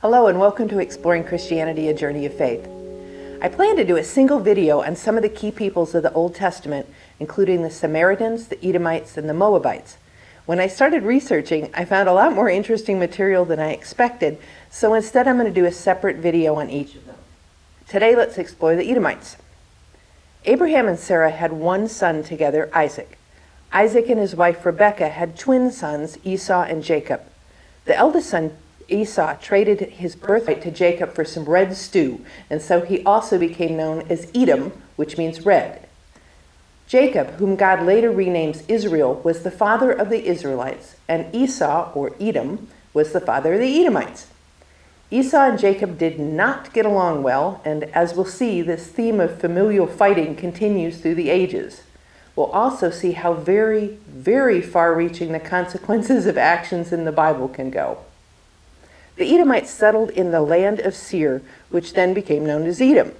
Hello and welcome to Exploring Christianity, A Journey of Faith. I plan to do a single video on some of the key peoples of the Old Testament, including the Samaritans, the Edomites, and the Moabites. When I started researching, I found a lot more interesting material than I expected, so instead I'm going to do a separate video on each of them. Today let's explore the Edomites. Abraham and Sarah had one son together, Isaac. Isaac and his wife Rebekah had twin sons, Esau and Jacob. The eldest son, Esau, traded his birthright to Jacob for some red stew, and so he also became known as Edom, which means red. Jacob, whom God later renames Israel, was the father of the Israelites, and Esau, or Edom, was the father of the Edomites. Esau and Jacob did not get along well, and as we'll see, this theme of familial fighting continues through the ages. We'll also see how very, very far-reaching the consequences of actions in the Bible can go. The Edomites settled in the land of Seir, which then became known as Edom.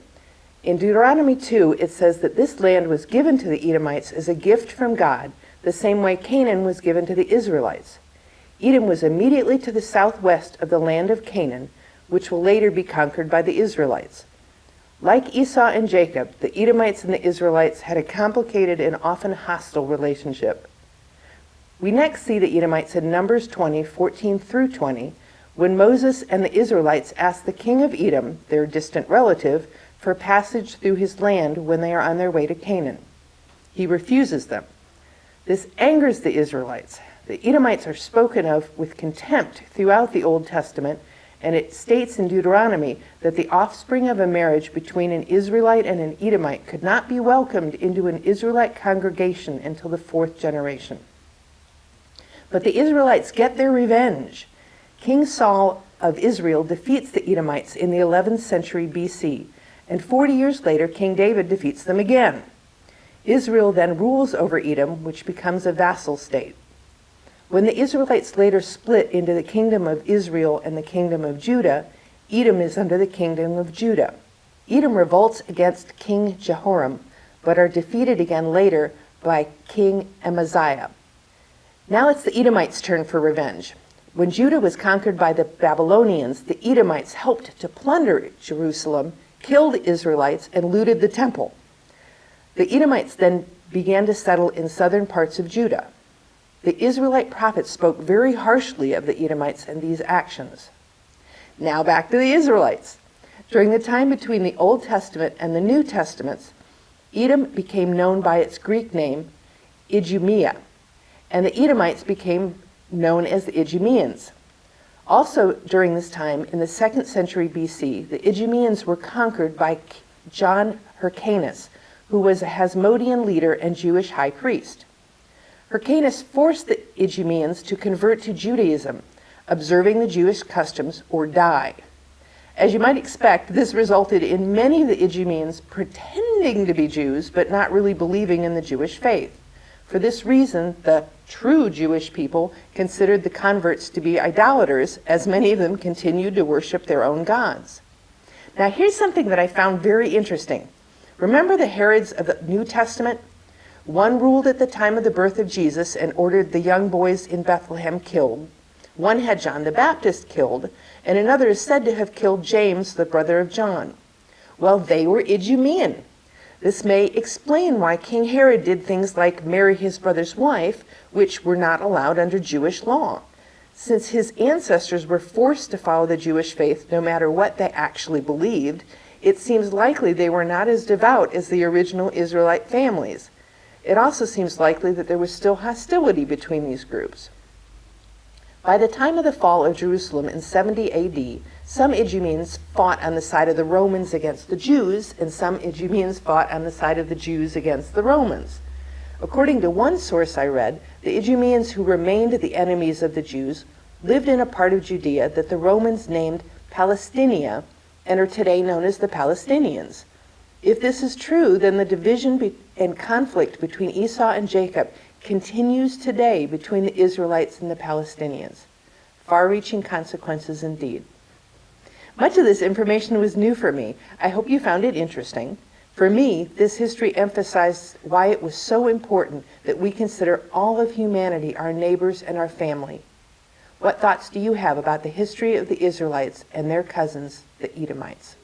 In Deuteronomy 2, it says that this land was given to the Edomites as a gift from God, the same way Canaan was given to the Israelites. Edom was immediately to the southwest of the land of Canaan, which will later be conquered by the Israelites. Like Esau and Jacob, the Edomites and the Israelites had a complicated and often hostile relationship. We next see the Edomites in Numbers 20, 14 through 20, when Moses and the Israelites asked the king of Edom, their distant relative, for passage through his land when they are on their way to Canaan. He refuses them. This angers the Israelites. The Edomites are spoken of with contempt throughout the Old Testament, and it states in Deuteronomy that the offspring of a marriage between an Israelite and an Edomite could not be welcomed into an Israelite congregation until the 4th generation. But the Israelites get their revenge. King Saul of Israel defeats the Edomites in the 11th century BC, and 40 years later, King David defeats them again. Israel then rules over Edom, which becomes a vassal state. When the Israelites later split into the kingdom of Israel and the kingdom of Judah, Edom is under the kingdom of Judah. Edom revolts against King Jehoram, but are defeated again later by King Amaziah. Now it's the Edomites' turn for revenge. When Judah was conquered by the Babylonians, the Edomites helped to plunder Jerusalem, killed the Israelites, and looted the temple. The Edomites then began to settle in southern parts of Judah. The Israelite prophets spoke very harshly of the Edomites and these actions. Now back to the Israelites. During the time between the Old Testament and the New Testaments, Edom became known by its Greek name, Idumea, and the Edomites became known as the Idumeans. Also during this time, in the 2nd century BC, the Idumeans were conquered by John Hyrcanus, who was a Hasmonean leader and Jewish high priest. Hyrcanus forced the Idumeans to convert to Judaism, observing the Jewish customs or die. As you might expect, this resulted in many of the Idumeans pretending to be Jews, but not really believing in the Jewish faith. For this reason, the true Jewish people considered the converts to be idolaters, as many of them continued to worship their own gods. Now here's something that I found very interesting. Remember the Herods of the New Testament? One ruled at the time of the birth of Jesus and ordered the young boys in Bethlehem killed. One had John the Baptist killed, and another is said to have killed James, the brother of John. Well, they were Idumean. This may explain why King Herod did things like marry his brother's wife, which were not allowed under Jewish law. Since his ancestors were forced to follow the Jewish faith no matter what they actually believed, it seems likely they were not as devout as the original Israelite families. It also seems likely that there was still hostility between these groups. By the time of the fall of Jerusalem in 70 AD, some Idumeans fought on the side of the Romans against the Jews, and some Idumeans fought on the side of the Jews against the Romans. According to one source I read, the Idumeans who remained the enemies of the Jews lived in a part of Judea that the Romans named Palestinia and are today known as the Palestinians. If this is true, then the division and conflict between Esau and Jacob continues today between the Israelites and the Palestinians. Far-reaching consequences indeed. Much of this information was new for me. I hope you found it interesting. For me, this history emphasized why it was so important that we consider all of humanity our neighbors and our family. What thoughts do you have about the history of the Israelites and their cousins, the Edomites?